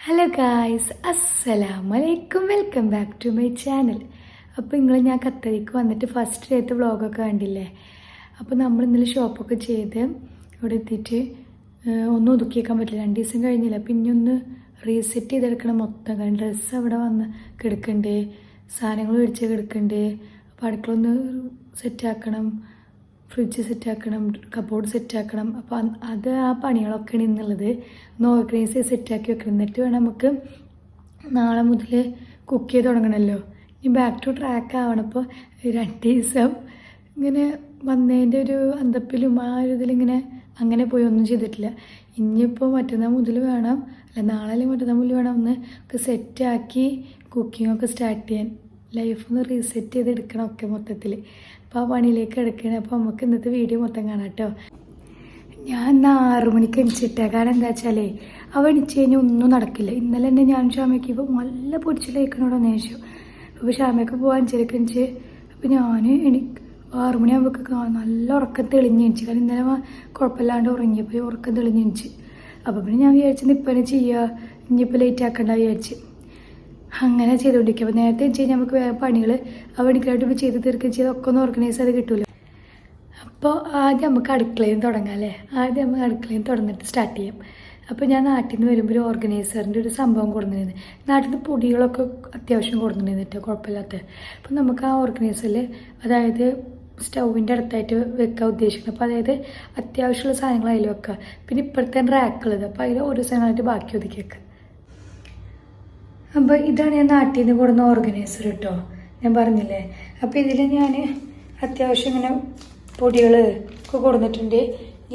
Hello guys, അസ്സലാമലൈക്കും. Welcome back to my channel. അപ്പോൾ ഞാൻ ഖത്തറിലേക്ക് വന്നിട്ട് ഫസ്റ്റ് ഡേത്തെ വ്ളോഗൊക്കെ കണ്ടില്ലേ. അപ്പോൾ നമ്മൾ ഇന്നലെ ഷോപ്പൊക്കെ ചെയ്ത് ഇവിടെ എത്തിയിട്ട് ഒന്നും ഒതുക്കിയേക്കാൻ പറ്റില്ല. 2 ദിവസം കഴിഞ്ഞില്ല. പിന്നെ ഒന്ന് റീസെറ്റ് ചെയ്തെടുക്കണം മൊത്തം. കാരണം ഡ്രസ്സ് അവിടെ വന്ന് കിടക്കണ്ടേ, സാധനങ്ങൾ മേടിച്ച് കിടക്കണ്ടേ, അപ്പോൾ അടുക്കള ഒന്ന് സെറ്റാക്കണം, ഫ്രിഡ്ജ് സെറ്റാക്കണം, കബോർഡ് സെറ്റാക്കണം. അപ്പോൾ അത് ആ പണികളൊക്കെയാണ് ഇന്നുള്ളത്. ഒന്ന് ഓർഗനൈസ് സെറ്റാക്കി വെക്കണം. എന്നിട്ട് വേണം നമുക്ക് നാളെ മുതൽ കുക്ക് ചെയ്ത് തുടങ്ങണമല്ലോ. ഇനി ബാക്ക് ടു ട്രാക്ക് ആവണം. അപ്പോൾ 2 ദിവസം ഇങ്ങനെ വന്നതിൻ്റെ ഒരു അന്തപ്പിലും ആ ഒരു ഇതിലിങ്ങനെ അങ്ങനെ പോയി ഒന്നും ചെയ്തിട്ടില്ല. ഇനിയിപ്പോൾ മറ്റന്നാൾ മുതൽ വേണം, അല്ല നാളെ അല്ലെങ്കിൽ മറ്റന്നാൾ മുതൽ വേണം ഒന്ന് ഒക്കെ സെറ്റാക്കി കുക്കിങ്ങൊക്കെ സ്റ്റാർട്ട് ചെയ്യാൻ. ലൈഫ് ഒന്ന് റീസെറ്റ് ചെയ്തെടുക്കണം ഒക്കെ മൊത്തത്തിൽ. അപ്പോൾ ആ പണിയിലേക്ക് എടുക്കണം. അപ്പോൾ നമുക്ക് ഇന്നത്തെ വീഡിയോ മൊത്തം കാണാം കേട്ടോ. ഞാൻ 6 മണിക്ക് എണിച്ചിട്ടേ. കാരണം എന്താ വെച്ചാലേ അവ എണിച്ച് കഴിഞ്ഞാൽ ഒന്നും നടക്കില്ല. ഇന്നലെ തന്നെ ഞാൻ ഷാമയ്ക്ക് ഇപ്പോൾ നല്ല പൊടിച്ചിലേക്കണോടോ നേശം. അപ്പോൾ ഷാമയ്ക്ക് പോകാൻ 5:30 എണിച്ച്. അപ്പോൾ ഞാൻ 6 മണിയാകുമ്പോഴേക്ക് നല്ല ഉറക്കം തെളിഞ്ഞ് എണിച്ച്. കാരണം ഇന്നലെ കുഴപ്പമില്ലാണ്ട് ഉറങ്ങിയപ്പോൾ ഉറക്കം തെളിഞ്ഞ് എണിച്ച്. അപ്പോൾ പിന്നെ ഞാൻ വിചാരിച്ചത് ഇപ്പം തന്നെ ചെയ്യുക, ഇനിയിപ്പോൾ ലേറ്റ് ആക്കണ്ട വിചാരിച്ച് അങ്ങനെ ചെയ്തുകൊണ്ടിരിക്കുക. അപ്പോൾ നേരത്തെ വെച്ച് കഴിഞ്ഞാൽ നമുക്ക് വേറെ പണികൾ അവണിക്കായിട്ട് ഇപ്പോൾ ചെയ്ത് തീർക്കുകയും ചെയ്ത് ഒക്കെ ഒന്ന് ഓർഗനൈസ് ചെയ്ത് കിട്ടുമല്ലോ. അപ്പോൾ ആദ്യം നമുക്ക് അടുക്കളയിൽ തുടങ്ങാം അല്ലേ. ആദ്യം നമുക്ക് അടുക്കളയിൽ തുടങ്ങിയിട്ട് സ്റ്റാർട്ട് ചെയ്യാം. അപ്പോൾ ഞാൻ നാട്ടിൽ നിന്ന് വരുമ്പോൾ ഒരു ഓർഗനൈസറിൻ്റെ ഒരു സംഭവം കൊടുത്തിരുന്നു. നാട്ടിൽ നിന്ന് പൊടികളൊക്കെ അത്യാവശ്യം കൊടുത്തിട്ടുണ്ടായിരുന്നു, കുഴപ്പമില്ലാത്ത. അപ്പോൾ നമുക്ക് ആ ഓർഗനൈസറിൽ, അതായത് സ്റ്റൗവിൻ്റെ അടുത്തായിട്ട് വെക്കാൻ ഉദ്ദേശിക്കുന്നത്. അപ്പോൾ അതായത് അത്യാവശ്യമുള്ള സാധനങ്ങൾ അതിൽ വെക്കുക. പിന്നെ ഇപ്പോഴത്തെ റാക്കുള്ളത്, അപ്പോൾ അതിൽ ഓരോ സാധനങ്ങളായിട്ട് ബാക്കി ഒതുക്കി വെക്കുക. അപ്പോൾ ഇതാണ് ഞാൻ നാട്ടിൽ നിന്ന് കൊടുന്ന ഓർഗനൈസർ കേട്ടോ, ഞാൻ പറഞ്ഞില്ലേ. അപ്പോൾ ഇതിൽ ഞാൻ അത്യാവശ്യം ഇങ്ങനെ പൊടികൾ ഒക്കെ കൊടുത്തിട്ടുണ്ട്.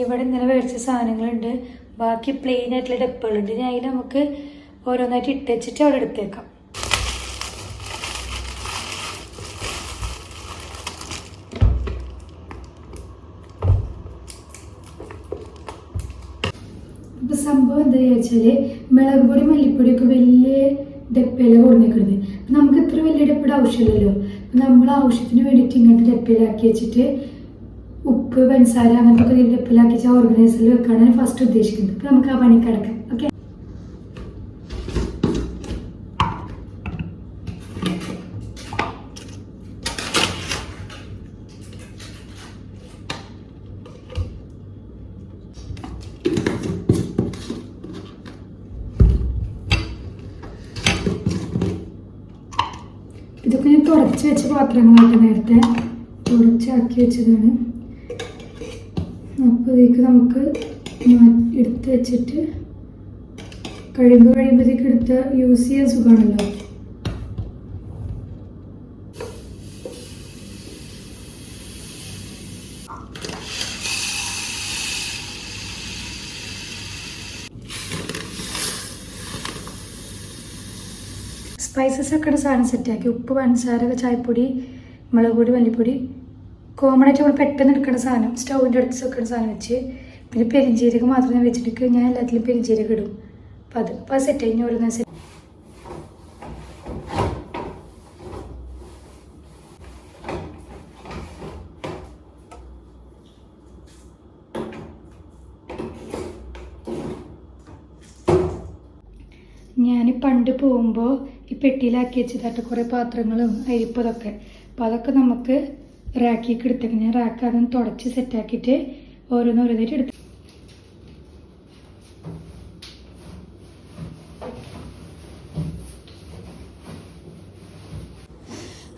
ഇവിടെ ഇങ്ങനെ മേടിച്ച സാധനങ്ങളുണ്ട്. ബാക്കി പ്ലെയിൻ ആയിട്ടുള്ള ഡപ്പകളുണ്ട്. ഞാൻ അതിൽ നമുക്ക് ഓരോന്നായിട്ട് ഇട്ടുവെച്ചിട്ട് അവിടെ എടുത്തേക്കാം. ഇപ്പോൾ സംഭവം എന്താ വെച്ചാൽ മുളക് പൊടി മല്ലിപ്പൊടിയൊക്കെ വലിയ ഡപ്പയിൽ കൊടുത്തേക്കുന്നത്. അപ്പം നമുക്ക് ഇത്ര വലിയ ഡപ്പയുടെ ആവശ്യമില്ലല്ലോ. നമ്മൾ ആവശ്യത്തിന് വേണ്ടിയിട്ട് ഇങ്ങനത്തെ ഡപ്പയിലാക്കി വെച്ചിട്ട് ഉപ്പ്, പഞ്ചസാര അങ്ങനത്തെ ഒക്കെ ഡപ്പയിലാക്കി വെച്ചാൽ ഓർഗനൈസറിൽ വെക്കാനാണ് ഫസ്റ്റ് ഉദ്ദേശിക്കുന്നത്. അപ്പം നമുക്ക് ആ പണി കിടക്കാം. ഓക്കെ, ഇതൊക്കെ ഞാൻ തുടച്ച് വെച്ച പാത്രങ്ങളായിട്ട് നേരത്തെ തുടച്ചാക്കി വെച്ചതാണ്. അപ്പോൾ ഇതിലേക്ക് നമുക്ക് എടുത്ത് വെച്ചിട്ട് കഴിയുമ്പോഴത്തേക്ക് എടുത്ത് യൂസ് ചെയ്യാൻ സുഖമാണല്ലോ. സ്പൈസസ് ഒക്കെ സാധനം സെറ്റാക്കി. ഉപ്പ്, പഞ്ചസാര, ചായപ്പൊടി, മുളക് പൊടി, മല്ലിപ്പൊടി, കോമൺ ആയിട്ട് നമ്മൾ പെട്ടെന്ന് എടുക്കുന്ന സാധനം, സ്റ്റൗവിൻ്റെ അടുത്ത് വെക്കുന്ന സാധനം വെച്ച്. പിന്നെ പെരിഞ്ചീരകം മാത്രം ഞാൻ വെച്ചിട്ട് ഞാൻ എല്ലാത്തിലും പെരിഞ്ചീരകം ഇടും. അപ്പോൾ അത് സെറ്റ് കഴിഞ്ഞ് ഓരോന്ന് സെറ്റ്. ഞാൻ പണ്ട് പോകുമ്പോൾ ഈ പെട്ടിയിലാക്കി വെച്ചതായിട്ട് കുറേ പാത്രങ്ങളും അരിപ്പതൊക്കെ. അപ്പോൾ അതൊക്കെ നമുക്ക് റാക്കിലേക്ക് എടുത്തേക്കാം. ഞാൻ റാക്ക് അതൊന്ന് തുടച്ച് സെറ്റാക്കിയിട്ട് ഓരോന്നോരോന്നായിട്ട് എടുത്തു.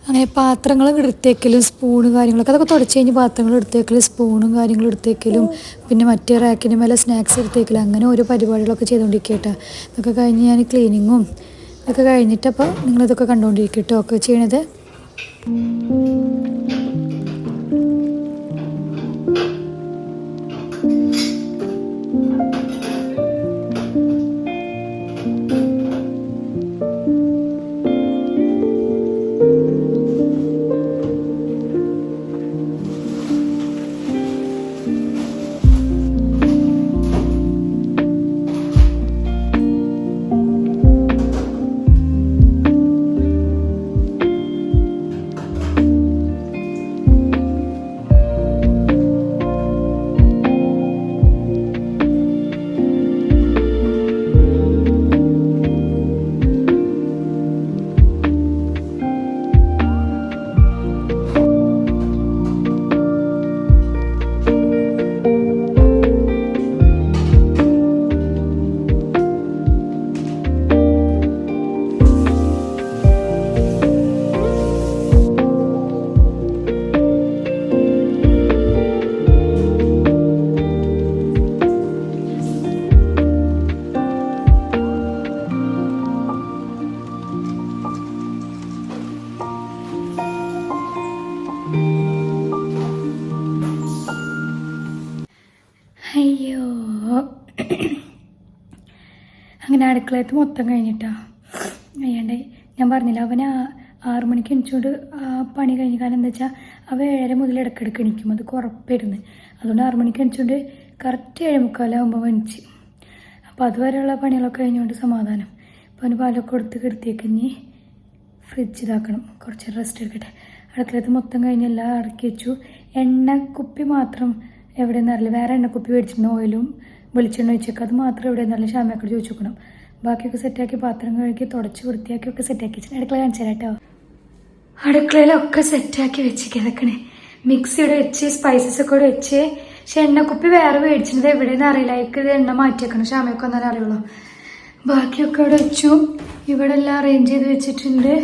അങ്ങനെ പാത്രങ്ങൾ എടുത്തേക്കലും സ്പൂണ് കാര്യങ്ങളൊക്കെ അതൊക്കെ തുടച്ച് കഴിഞ്ഞ് പാത്രങ്ങൾ എടുത്തേക്കലും സ്പൂണും കാര്യങ്ങളും എടുത്തേക്കലും പിന്നെ മറ്റേ റാക്കിൻ്റെ മേലെ സ്നാക്സ് എടുത്തേക്കലും അങ്ങനെ ഓരോ പരിപാടികളൊക്കെ ചെയ്തുകൊണ്ടിരിക്കട്ടെ. ഇതൊക്കെ കഴിഞ്ഞ് ഞാൻ ക്ലീനിങ്ങും ഇതൊക്കെ കഴിഞ്ഞിട്ട് അപ്പോൾ നിങ്ങളിതൊക്കെ കണ്ടുകൊണ്ടിരിക്കട്ടോ ഒക്കെ ചെയ്യണത്. അങ്ങനെ അടുക്കളയത്ത് മൊത്തം കഴിഞ്ഞിട്ടാ കഴിയണ്ടേ. ഞാൻ പറഞ്ഞില്ല അവൻ 6 മണിക്ക് എണിച്ചുകൊണ്ട് പണി കഴിഞ്ഞ കാരണം എന്താ വെച്ചാൽ അവ 7:30 മുതൽ ഇടയ്ക്കിടയ്ക്ക് എണിക്കും. അത് കുറപ്പായിരുന്നു. അതുകൊണ്ട് 6 മണിക്ക് എണിച്ചുകൊണ്ട് കറക്റ്റ് 7:45 എണിച്ച്. അപ്പോൾ അതുവരെയുള്ള പണികളൊക്കെ കഴിഞ്ഞുകൊണ്ട് സമാധാനം. അപ്പോൾ അവന് പാലൊക്കെ കൊടുത്ത് കിടത്തിയൊക്കെ ഇനി ഫ്രിഡ്ജ് ഇതാക്കണം, കുറച്ച് റെസ്റ്റ് എടുക്കട്ടെ. അടുക്കളത്ത് മൊത്തം കഴിഞ്ഞ് എല്ലാം ഇറക്കി വെച്ചു. എണ്ണക്കുപ്പി മാത്രം എവിടെയെന്ന് അറിയില്ല, വേറെ എണ്ണക്കുപ്പി മേടിച്ചിരുന്നു, ഓയിലും വെളിച്ചെണ്ണ വെച്ചേക്കും. അത് മാത്രം എവിടെയെന്നറിയില്ല, ഷാമയൊക്കെ ചോദിച്ചു നോക്കണം. ബാക്കിയൊക്കെ സെറ്റാക്കി പാത്രം കഴുകി തുടച്ച് വൃത്തിയാക്കി ഒക്കെ സെറ്റാക്കി വെച്ചു. അടുക്കള കാണിച്ചു തരാം കേട്ടോ. അടുക്കളയിലൊക്കെ സെറ്റാക്കി വെച്ച് കിടക്കണേ. മിക്സിയുടെ വെച്ച് സ്പൈസസ് ഒക്കെ കൂടെ വെച്ച്. പക്ഷെ എണ്ണക്കുപ്പി വേറെ മേടിച്ചിരുന്നത് എവിടെയെന്ന് അറിയില്ല, അതിലേക്ക് ഇത് എണ്ണ മാറ്റിയേക്കണം, ഷാമയൊക്കെ ഒന്നാലും അറിയുള്ളൂ. ബാക്കിയൊക്കെ ഇവിടെ വെച്ചു. ഇവിടെ എല്ലാം അറേഞ്ച് ചെയ്ത് വെച്ചിട്ടുണ്ട്.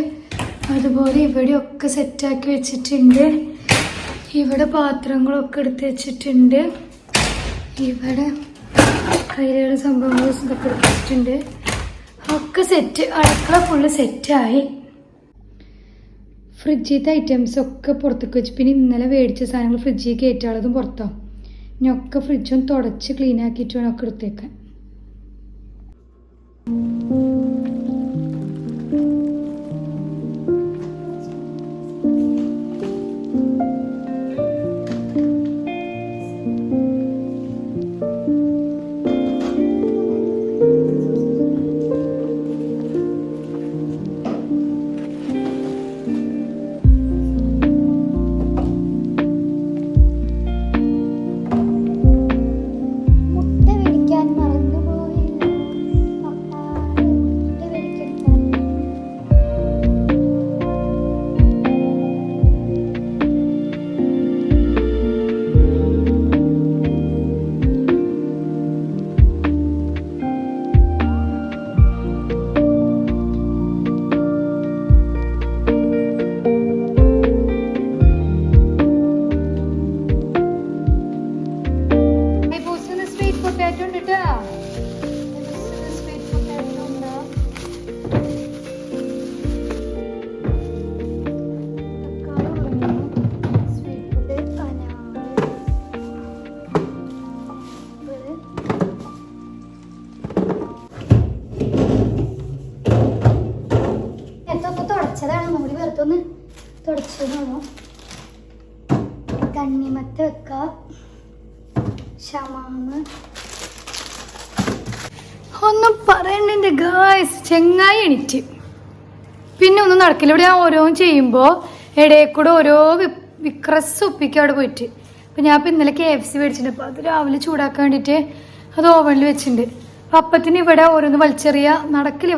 അതുപോലെ ഇവിടെയൊക്കെ സെറ്റാക്കി വെച്ചിട്ടുണ്ട്. ഇവിടെ പാത്രങ്ങളൊക്കെ എടുത്ത് വെച്ചിട്ടുണ്ട്. ഇവിടെ കയ്യിലുള്ള സംഭവങ്ങൾ ഇതൊക്കെ എടുത്ത് വെച്ചിട്ടുണ്ട്. ഒക്കെ സെറ്റ്, അടുക്കള ഫുള്ള് സെറ്റായി. ഫ്രിഡ്ജിലത്തെ ഐറ്റംസ് ഒക്കെ പുറത്തേക്ക് വെച്ച്. പിന്നെ ഇന്നലെ മേടിച്ച സാധനങ്ങൾ ഫ്രിഡ്ജിൽ കയറ്റാനുള്ളതും പുറത്താവും. ഇനി ഒക്കെ ഫ്രിഡ്ജൊന്ന് തുടച്ച് ക്ലീൻ ആക്കിയിട്ട് വേണം ഒക്കെ എടുത്തേക്കാൻ. തുടച്ചതാണോ തണ്ണിമത്ത് വെക്കാം. ഷമാമ് ഒന്നും പറയണ്ട ഗായ്സ്. ചെങ്ങായി എണിറ്റ് പിന്നെ ഒന്നും നടക്കില്ല. ഇവിടെ ഞാൻ ഓരോന്നും ചെയ്യുമ്പോൾ ഇടയിൽ കൂടെ ഓരോ വിക്രസ് ഉപ്പിക്ക് അവിടെ പോയിട്ട്. അപ്പം ഞാൻ ഇപ്പം ഇന്നലെ KFC മേടിച്ചിട്ടുണ്ട്. അപ്പോൾ അത് രാവിലെ ചൂടാക്കാൻ വേണ്ടിയിട്ട് അത് ഓവനിൽ വെച്ചിട്ടുണ്ട്. അപ്പം അപ്പത്തിന് ഇവിടെ ഓരോന്ന് വലിച്ചെറിയ നടക്കില്ല.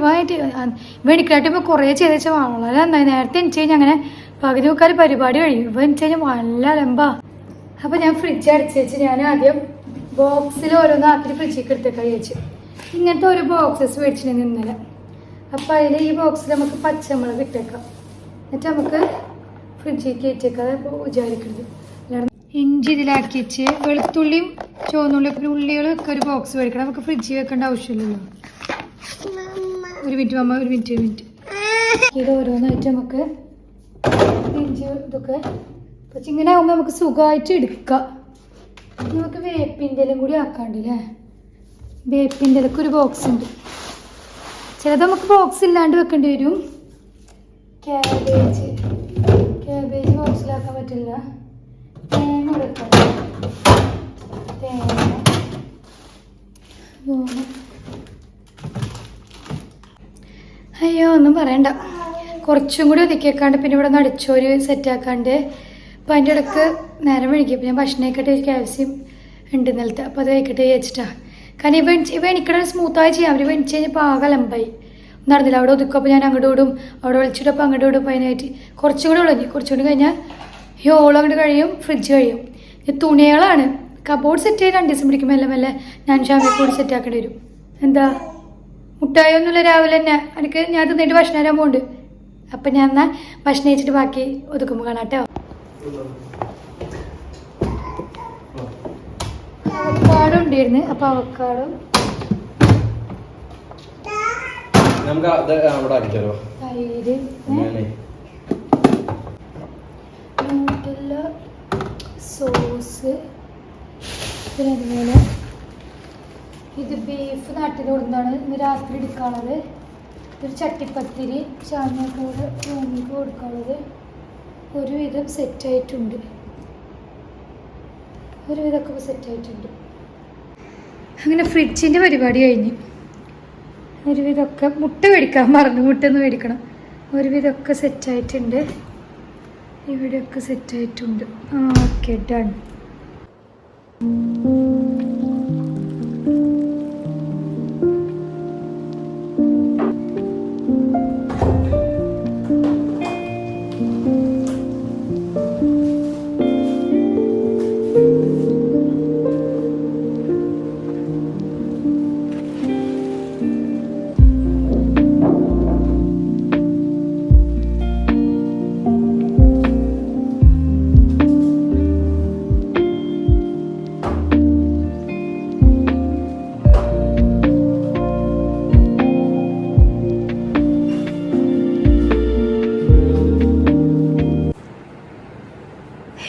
വേണിക്കാട്ടി ഇപ്പോൾ കുറേ ചെയ്ത് വെച്ചാൽ വളരെ നന്നായി. നേരത്തെ എനിക്ക് കഴിഞ്ഞാൽ അങ്ങനെ പകുതി മുക്കാൽ പരിപാടി കഴിയും. ഇപ്പം എനിക്ക് കഴിഞ്ഞാൽ നല്ല അലമ്പാ. അപ്പം ഞാൻ ഫ്രിഡ്ജ് അടച്ച് വെച്ച് ഞാൻ ആദ്യം ബോക്സിൽ ഓരോന്ന് ആക്കിയിട്ട് ഫ്രിഡ്ജിലേക്ക് എടുത്തേക്കാൻ വിചാരിച്ചു. ഇങ്ങനത്തെ ഒരു ബോക്സസ് മേടിച്ചിട്ടുണ്ട് ഇന്നലെ. അപ്പം അതിൽ ഈ ബോക്സിൽ നമുക്ക് പച്ചമുളക് ഇട്ടേക്കാം. എന്നിട്ട് നമുക്ക് ഫ്രിഡ്ജിൽ കയറ്റിയേക്കാതെ വിചാരിക്കരുത്. ഇഞ്ചി ഇതിലാക്കി വെച്ച് വെളുത്തുള്ളിയും ചുവന്നുള്ളിയും പിന്നെ ഉള്ളികളൊക്കെ ഒരു ബോക്സ് മേടിക്കണം. നമുക്ക് ഫ്രിഡ്ജിൽ വെക്കേണ്ട ആവശ്യമില്ലല്ലോ. ഒരു മിനിറ്റ് അമ്മ, ഒരു മിനിറ്റ്. ഇത് ഓരോന്നായിട്ട് നമുക്ക് ഇഞ്ചി ഇതൊക്കെ പക്ഷെ ഇങ്ങനെ ആകുമ്പോൾ നമുക്ക് സുഖമായിട്ട് എടുക്കാം. നമുക്ക് വേപ്പിൻ്റെ ഇലയും കൂടി ആക്കാണ്ടല്ലേ. വേപ്പിൻ്റെ ഇലക്ക് ഒരു ബോക്സ് ഉണ്ട്. ചിലത് നമുക്ക് ബോക്സ് ഇല്ലാണ്ട് വെക്കേണ്ടി വരും. ക്യാബേജ് ബോക്സിലാക്കാൻ പറ്റില്ല. തേങ്ങ കൊടുക്കാം. തേങ്ങ അയ്യോ ഒന്നും പറയണ്ട. കുറച്ചും കൂടി ഒതുക്കിയേക്കാണ്ട് പിന്നെ ഇവിടെ നടിച്ചോര് സെറ്റാക്കാണ്ട്. അപ്പം അതിൻ്റെ ഇടയ്ക്ക് നേരം വഴുകി. അപ്പം ഞാൻ ഭക്ഷണം കഴിക്കട്ടെ. KFC ഉണ്ട് നിലത്ത്. അപ്പോൾ അത് കഴിക്കട്ടെ വെച്ചിട്ടാ. കാരണം ഇവ എനിക്കടെ സ്മൂത്തായി ചെയ്യാൻ പറ്റും. ഇവ എനിക്ക് കഴിഞ്ഞപ്പോൾ ആകെ ലമ്പായി നടന്നില്ല. അവിടെ ഒതുക്കും. അപ്പോൾ ഞാൻ അങ്ങോട്ട് വിടും, അവിടെ വിളിച്ചിട്ടപ്പോൾ അങ്ങോട്ട് വിടും. അപ്പോൾ അതിനായിട്ട് കുറച്ചും കൂടി ഉള്ളു. കുറച്ചും കൂടി കഴിഞ്ഞാൽ ഈ ഓളം അങ്ങോട്ട് കഴിയും, ഫ്രിഡ്ജ് കഴിയും. തുണികളാണ് കബോർഡ് സെറ്റ് ചെയ്ത് 2 ദിവസം പിടിക്കും. മെല്ലെ ഞാൻ ഷാമയൊക്കെ കൂടി സെറ്റ് ആക്കേണ്ടി വരും. എന്താ മുട്ടായൊന്നുമില്ല രാവിലെ തന്നെ. എനിക്ക് ഞാൻ തിന്നിട്ട് ഭക്ഷണം തരാൻ പോകുന്നുണ്ട്. അപ്പം ഞാൻ എന്നാൽ ഭക്ഷണം കഴിച്ചിട്ട് ബാക്കി ഒതുക്കുമ്പോൾ കാണാം കേട്ടോ. അവക്കാടോ ഉണ്ടായിരുന്നു. അപ്പം അവക്കാടോ തൈര് സോസ് പിന്നെ അതുപോലെ ഇത് ബീഫ് നാട്ടിൽ കൊടുത്താണ് ഇന്ന് രാത്രി എടുക്കാനുള്ളത്. ഒരു ചട്ടിപ്പത്തിരി ചാനക്കൂടെ റൂമിൽ കൊടുക്കാനുള്ളത്. ഒരുവിധം സെറ്റായിട്ടുണ്ട്. ഒരുവിധമൊക്കെ സെറ്റായിട്ടുണ്ട്. അങ്ങനെ ഫ്രിഡ്ജിൻ്റെ പരിപാടി കഴിഞ്ഞു. ഒരുവിധമൊക്കെ മുട്ട മേടിക്കാൻ മറന്നു. മുട്ടൊന്ന് മേടിക്കണം. ഒരുവിധമൊക്കെ സെറ്റായിട്ടുണ്ട്. ഇവിടെയൊക്കെ സെറ്റായിട്ടുണ്ട്. Okay done.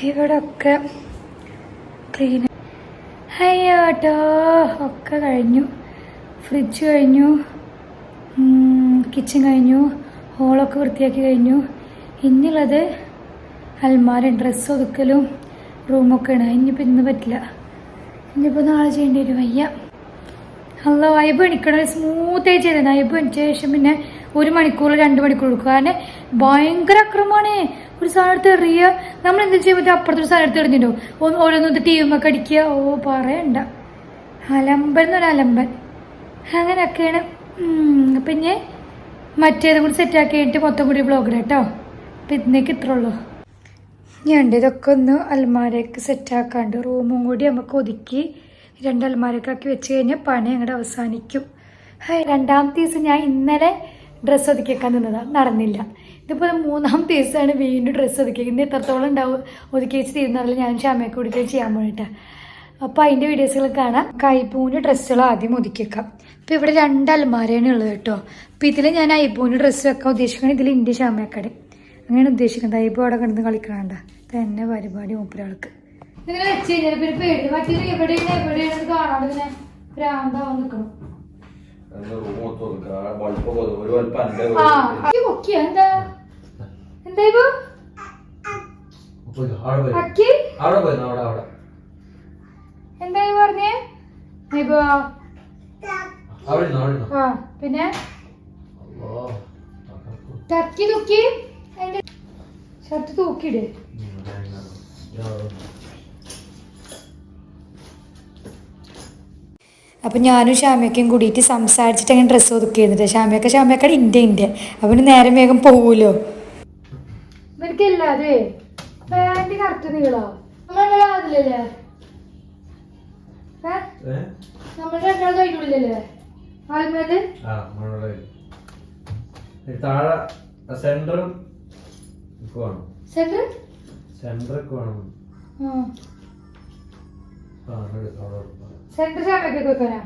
ഇവിടെയൊക്കെ ക്ലീൻ. അയ്യോട്ടോ ഒക്കെ കഴിഞ്ഞു. ഫ്രിഡ്ജ് കഴിഞ്ഞു, കിച്ചൺ കഴിഞ്ഞു, ഹോളൊക്കെ വൃത്തിയാക്കി കഴിഞ്ഞു. ഇനിയുള്ളത് അൽമാര, ഡ്രസ്സ് ഒതുക്കലും റൂമൊക്കെയാണ്. ഇനിയിപ്പോൾ ഇന്ന് പറ്റില്ല. ഇനിയിപ്പോൾ നാളെ ചെയ്യേണ്ടി വരും. വയ്യ. അല്ല വൈബ് എണിക്കണം. സ്മൂത്തായി ചെയ്തത്. വൈബ് എണിച്ച ശേഷം പിന്നെ 1 മണിക്കൂർ 2 മണിക്കൂർ കൊടുക്കുക. കാരണം ഭയങ്കര അക്രമമാണ്. ഒരു സാധനം എടുത്ത് എറിയുക. നമ്മൾ എന്തെങ്കിലും ചെയ്യുമ്പോൾ അപ്പുറത്തൊരു സാധനം എടുത്ത് എറിഞ്ഞിട്ടോ ഓരോന്നൊന്ന് ടീമൊക്കെ അടിക്കുക. പറയണ്ട, അലമ്പൻ എന്നൊരു അലമ്പൻ. അങ്ങനെയൊക്കെയാണ്. അപ്പം ഞാൻ മറ്റേതും കൂടി സെറ്റാക്കി കഴിഞ്ഞിട്ട് മൊത്തം കൂടി വ്ളോഗ് കേട്ടോ. അപ്പം ഇന്നേക്ക് ഇത്ര ഉള്ളൂ. ഞാൻ ഇതൊക്കെ ഒന്ന് അൽമാരയൊക്കെ സെറ്റാക്കാണ്ട് റൂമും കൂടി നമുക്ക് ഒതുക്കി 2 അൽമാരയൊക്കെ ആക്കി വെച്ച് കഴിഞ്ഞാൽ പണി അങ്ങോട്ട് അവസാനിക്കും. രണ്ടാമത്തെ ദിവസം ഞാൻ ഇന്നലെ ഡ്രസ്സ് ഒതുക്കി വെക്കാൻ നിന്നതാണ്, നടന്നില്ല. ഇതിപ്പോൾ 3ാമത്തെ ദിവസമാണ് വീണ്ടും ഡ്രസ്സ് ഒതുക്കി. ഇന്ന് എത്രത്തോളം ഉണ്ടാവും ഒതുക്കി വെച്ച് തീരുന്നതല്ല. ഞാൻ ക്ഷമയൊക്കെ കൂടി ചെയ്യാൻ പോയിട്ടാണ്. അപ്പോൾ അതിൻ്റെ വീഡിയോസുകൾ കാണാം. കൈപ്പൂവിന് ഡ്രസ്സുകൾ ആദ്യം ഒതുക്കി വെക്കാം. ഇപ്പോൾ ഇവിടെ 2 അൽമാരയാണ് ഉള്ളത് കേട്ടോ. അപ്പോൾ ഇതിൽ ഞാൻ ഐബൂവിന് ഡ്രസ്സ് വെക്കാൻ ഉദ്ദേശിക്കുന്നത്. ഇതിൽ ഇന്ത്യ ക്ഷമയക്കട അങ്ങനെയാണ് ഉദ്ദേശിക്കുന്നത്. ഐബു അവിടെ കിടന്ന് കളിക്കണണ്ട തന്നെ പരിപാടി മൂപ്പരാൾക്ക്. ഇങ്ങനെ വെച്ച് കഴിഞ്ഞാൽ പിന്നെ പേടി മറ്റേ എവിടെയാണ് കാണാണ്ട് ഇങ്ങനെ ഭ്രാന്താവാൻ നിൽക്കണം. എന്തായി പറഞ്ഞേ? പിന്നെ തക്കി തൂക്കി അതിന്റെ ഷർട്ട് തൂക്കിയിട്. അപ്പം ഞാനും ഷാമിയൊക്കെയും കൂടിയിട്ട് സംസാരിച്ചിട്ട് അങ്ങനെ ഡ്രസ്സ് ഒതുക്കി ചെയ്തിട്ട് ഷാമിയൊക്കെ ഇന്ത്യ അപ്പം നേരം വേഗം പോവുമല്ലോ. എനിക്കല്ലാതെ പാൻറ് കറക്റ്റ് നീളോ നമ്മളില്ലേ നമ്മൾ 2 കഴിഞ്ഞില്ലല്ലേ ആൽമേല് സെന്റർ ഷാമൊക്കെ വെക്കാനാ.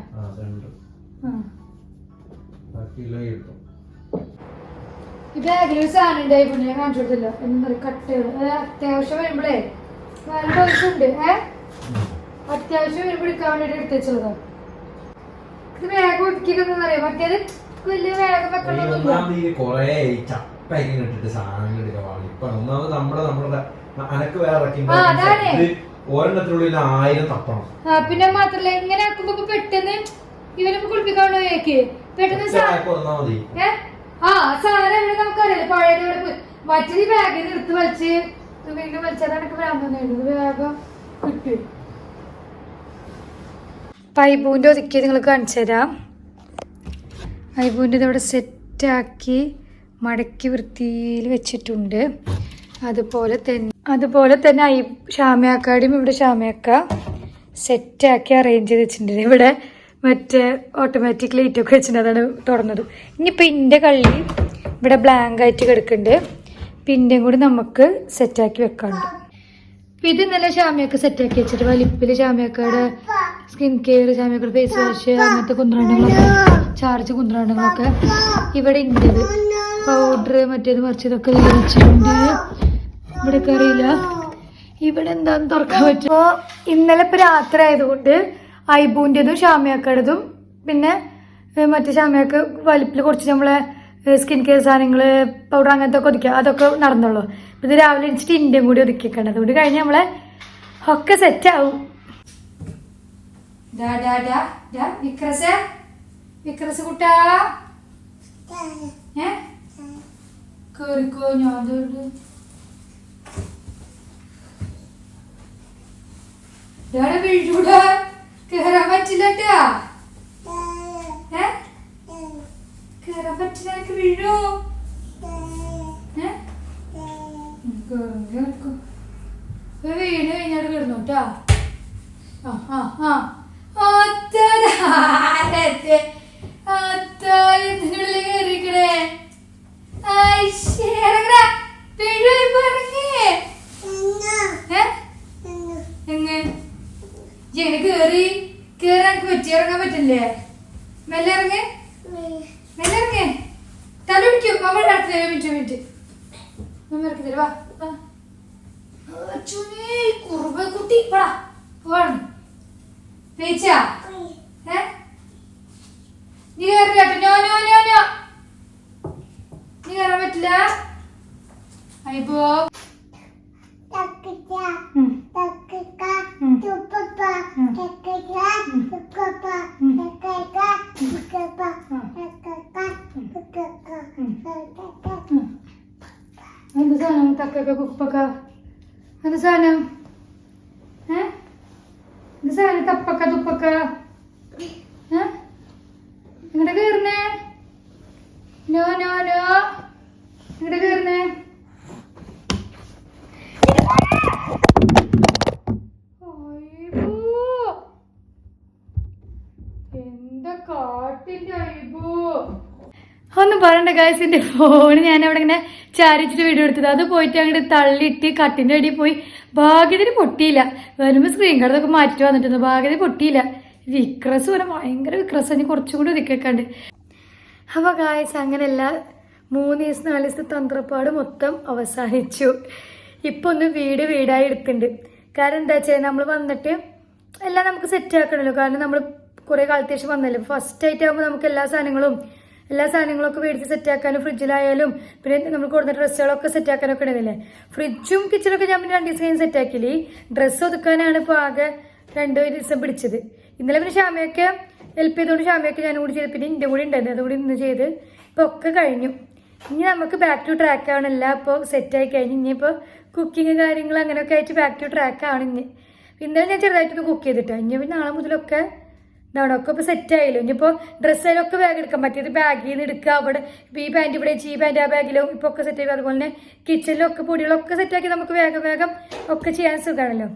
ഈ ബാഗിൽ ഒരു സാധനം ഉണ്ടായി ഞാൻ കാണിച്ചു കൊടുത്തില്ല. എന്താ കട്ടകള് അത്യാവശ്യം വരുമ്പോഴേ നല്ല ഉണ്ട്. അത്യാവശ്യം വരുമ്പോൾ എടുക്കാൻ വേണ്ടിട്ട് എടുത്ത് വെച്ചുള്ളതാ. ഇത് വേഗം ഒതുക്കിയിട്ടൊന്നും അറിയാം. മറ്റേത് വലിയ വേഗം വെക്കണമെന്നില്ല. പിന്നെ മാത്രല്ല ഇങ്ങനെ ആക്കുമ്പോ പെട്ടെന്ന് ഇവരൊക്കെ കുളിപ്പിക്കാണോ കേക്ക് പെട്ടെന്ന് സാധനം നമുക്കറിയാലോ പഴയത്. മറ്റേ ബാഗിൽ എടുത്ത് വലിച്ച് വീണ്ടും വലിച്ചതാണ് ഭ്രാന്ത് വേഗം കിട്ടും. ഐബൂൻ്റെ ഒതുക്കി നിങ്ങൾ കാണിച്ചു തരാം. ഐബൂൻ്റെ ഇതവിടെ സെറ്റാക്കി മടക്കി വൃത്തിയിൽ വെച്ചിട്ടുണ്ട്. അതുപോലെ തന്നെ ഷാമിയാക്കാടിയും ഇവിടെ ഷാമിയാക്ക സെറ്റാക്കി അറേഞ്ച് ചെയ്ത് വെച്ചിട്ടുണ്ട്. ഇവിടെ മറ്റേ ഓട്ടോമാറ്റിക് ലൈറ്റൊക്കെ വെച്ചിട്ടുണ്ട്. അതാണ് തുറന്നത്. ഇനിയിപ്പോൾ ഇൻ്റെ കള്ളി ഇവിടെ ബ്ലാങ്ക് ആയിട്ട് കിടക്കുന്നുണ്ട്. പിന്നെയും കൂടി നമുക്ക് സെറ്റാക്കി വെക്കാറുണ്ട്. അപ്പം ഇത് ഇന്നലെ ഷാമിയൊക്കെ സെറ്റാക്കി വെച്ചിട്ട് വലിപ്പിൽ ഷാമിയക്കയുടെ സ്കിൻ കെയർ, ഷാമിയക്കയുടെ ഫേസ് വാഷ്, അങ്ങനത്തെ കുന്ത്രാണ്ടങ്ങളൊക്കെ ചാർജ് കുന്ത്രാണ്ടങ്ങളൊക്കെ ഇവിടെ ഉണ്ട്. പൗഡർ മറ്റേത് മറിച്ചതൊക്കെ വെച്ചിട്ടുണ്ട്. ഇവിടെ അറിയില്ല ഇവിടെ എന്താന്ന് തുറക്കാൻ പറ്റുമോ. ഇന്നലെ ഇപ്പം രാത്രി ആയതുകൊണ്ട് ഐബൂൻ്റെതും ഷാമിയാക്കടതും പിന്നെ മറ്റേ ഷാമിയാക്ക് വലിപ്പിൽ കുറച്ച് നമ്മളെ സ്കിൻ കെയർ സാധനങ്ങൾ പൗഡർ അങ്ങനത്തെ ഒക്കെ ഒതുക്കുക, അതൊക്കെ നടന്നുള്ളൂ. ഇത് രാവിലെ എണിച്ചിട്ട് ഇന്ത്യയും കൂടി ഒതുക്കിയേക്കണം. അതുകൊണ്ട് കഴിഞ്ഞ് നമ്മളെ ഒക്കെ സെറ്റാവും. വിക്രസ് കുട്ടാ കേറിക്കോ. ഞാൻ വീഴൂടാ, കേറാൻ പറ്റില്ലട്ടാ. കേറാൻ പറ്റില്ല, എനിക്ക് വീഴോ. വീണ് കഴിഞ്ഞാട് കിടന്നോട്ടാ. എന്തിനുള്ളിൽ കേറിക്കണേ. എങ്ങനെ കേറി കേറാൻ പറ്റി? ഇറങ്ങാൻ പറ്റില്ലേ? മെല്ലെ ഇറങ്ങേ, മെല്ലെ ഇറങ്ങേ. തല പിടിക്കും. മമ്മ അടുത്ത മിനിറ്റ് മമ്മ ഇറക്കി തരും. വാ കുറുബ കുട്ടി പോവാണ്. പേച്ചാ നീ കയറില്ല. നീ കയറാൻ പറ്റില്ല. അയ്യോ എന്ത് സാധനം? തക്കൊക്കെ കുപ്പൊക്ക എന്ത് സാധനം? എന്ത് സാധനം? തപ്പൊക്ക തുപ്പൊക്ക ഇങ്ങടെ കേറുന്നേ. നോ ഇങ്ങടെ കേറുന്നേ. എന്താ കാട്ടിന്റെ അയ്യോ. ഒന്നും പറയണ്ട ഗായ്സ്, എൻ്റെ ഫോണ് ഞാൻ അവിടെ ഇങ്ങനെ ചാരിച്ചിട്ട് വീഡിയോ എടുത്തത്. അത് പോയിട്ട് അങ്ങോട്ട് തള്ളിയിട്ട് കട്ടിൻ്റെ അടിയിൽ പോയി. ഭാഗ്യത്തിന് പൊട്ടിയില്ല. വരുമ്പോൾ സ്ക്രീൻ കാർഡൊക്കെ മാറ്റി വന്നിട്ടുണ്ട്. ഭാഗ്യത്തിന് പൊട്ടിയില്ല. വിക്രസ് പോലെ ഭയങ്കര വിക്രസ്. ഇനി കുറച്ചും കൂടി ഒതുക്കിയേക്കാണ്ട്. അപ്പോൾ ഗായ്സ് അങ്ങനെയല്ല, 3 ദിവസം 4 ദിവസത്തെ തന്ത്രപ്പാട് മൊത്തം അവസാനിച്ചു. ഇപ്പോൾ ഒന്ന് വീടായി എടുത്തിട്ടുണ്ട്. കാരണം എന്താ വെച്ചാൽ നമ്മൾ വന്നിട്ട് എല്ലാം നമുക്ക് സെറ്റ് ആക്കണമല്ലോ. കാരണം നമ്മൾ കുറേ കാലത്തിന് ശേഷം വന്നല്ലോ. ഫസ്റ്റ് ആയിട്ടാകുമ്പോൾ നമുക്ക് എല്ലാ സാധനങ്ങളൊക്കെ മേടിച്ച് സെറ്റാക്കാനും ഫ്രിഡ്ജിലായാലും പിന്നെ നമ്മൾ കൊടുത്ത ഡ്രസ്സുകളൊക്കെ സെറ്റാക്കാനൊക്കെ ഉണ്ടല്ലേ. ഫ്രിഡ്ജും കിച്ചണൊക്കെ ഞാൻ പിന്നെ 2 ദിവസം കഴിഞ്ഞ് സെറ്റാക്കില്ലേ. ഡ്രസ്സ് ഒതുക്കാനാണ് ഇപ്പോൾ ആകെ 2 ദിവസം പിടിച്ചത്. ഇന്നലെ പിന്നെ ഷാമയൊക്കെ ഹെൽപ്പ് ചെയ്തുകൊണ്ട് ഷാമയൊക്കെ ഞാനും കൂടി ചെയ്ത്, പിന്നെ എൻ്റെ കൂടി ഉണ്ടായിരുന്നു, അതുകൂടി ഇന്ന് ചെയ്ത് ഇപ്പോൾ ഒക്കെ കഴിഞ്ഞു. ഇനി നമുക്ക് ബാക്ക് ടു ട്രാക്ക് ആണ്. എല്ലാം ഇപ്പോൾ സെറ്റായി കഴിഞ്ഞ് ഇനിയിപ്പോൾ കുക്കിങ് കാര്യങ്ങൾ അങ്ങനെയൊക്കെ ആയിട്ട് ബാക്ക് ടു ട്രാക്ക് ആണ്. ഇന്നലെ ഞാൻ ചെറുതായിട്ടൊന്ന് കുക്ക് ചെയ്തിട്ടാണ്. ഇനി പിന്നെ നാളെ മുതലൊക്കെ ഇതാണ് ഒക്കെ ഇപ്പോൾ സെറ്റായില്ലോ. ഇനിയിപ്പോൾ ഡ്രസ്സിലൊക്കെ ബാഗ് എടുക്കാൻ പറ്റിയത് ബാഗിൽ നിന്ന് എടുക്കുക. അവിടെ ഇപ്പോൾ ഈ പാൻറ്റ് ഇവിടെ ഈ പാൻറ്റ് ആ ബാഗിലും ഇപ്പോൾ ഒക്കെ സെറ്റ് ആക്കി. അതുപോലെ തന്നെ കിച്ചണിലൊക്കെ പൊടികളൊക്കെ സെറ്റാക്കി നമുക്ക് വേഗം ഒക്കെ ചെയ്യാൻ സുഖമാണല്ലോ.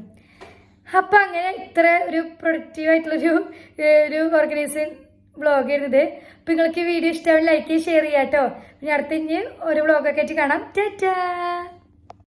അപ്പം അങ്ങനെ ഇത്ര ഒരു പ്രൊഡക്റ്റീവായിട്ടുള്ളൊരു ഓർഗനൈസേഷൻ വ്ളോഗ് ആയിരുന്നത്. അപ്പോൾ നിങ്ങൾക്ക് ഈ വീഡിയോ ഇഷ്ടമായി ലൈക്ക് ഷെയർ ചെയ്യാം കേട്ടോ. പിന്നെ അടുത്ത ഇനി ഒരു വ്ളോഗൊക്കെ ആയിട്ട് കാണാം. ടാറ്റാ.